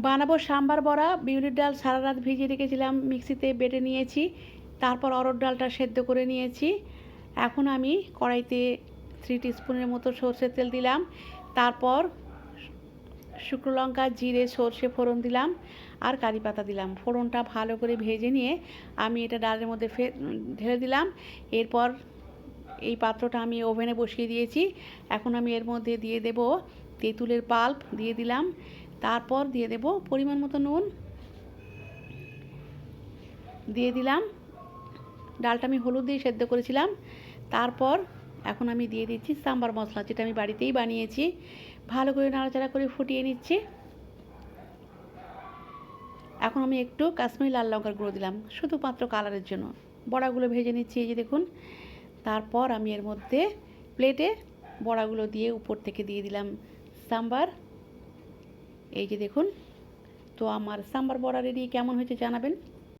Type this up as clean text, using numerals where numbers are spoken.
বানাবো সাম্বার বড়া। বিউলির ডাল সারা রাত ভিজিয়ে রেখেছিলাম, মিক্সিতে বেটে নিয়েছি। তারপর অরহর ডালটা সেদ্ধ করে নিয়েছি। এখন আমি কড়াইতে 3 টিস্পুনের মতো সরষের তেল দিলাম। তারপর শুকনো লঙ্কা, জিরে, সর্ষে ফোড়ন দিলাম আর কারি পাতা দিলাম। ফোড়নটা ভালো করে ভেজে নিয়ে আমি এটা ডালের মধ্যে ঢেলে দিলাম। এরপর এই পাত্রটা আমি ওভেনে বসিয়ে দিয়েছি। এখন আমি এর মধ্যে দিয়ে দেব তেঁতুলের পাল্প দিয়ে দিলাম। তারপর দিয়ে দেব পরিমাণ মতো নুন দিয়ে দিলাম। ডালটা আমি হলুদ দিয়ে সেদ্ধ করেছিলাম। তারপর এখন আমি দিয়ে দিচ্ছি সাম্বার মশলা, যেটা আমি বাড়িতেই বানিয়েছি। ভালো করে নাড়াচাড়া করে ফুটিয়ে নিচ্ছি। এখন আমি একটু কাশ্মীরি লাল লঙ্কার গুঁড়ো দিলাম শুধুমাত্র কালারের জন্য। বড়াগুলো ভেজে নিচ্ছি, এই যে দেখুন। তারপর আমি এর মধ্যে প্লেটে বড়াগুলো দিয়ে উপর থেকে দিয়ে দিলাম সাম্বার। এই যে দেখুন। তো আমার সাম্বার বড়া রেডি। কেমন হয়েছে জানাবেন।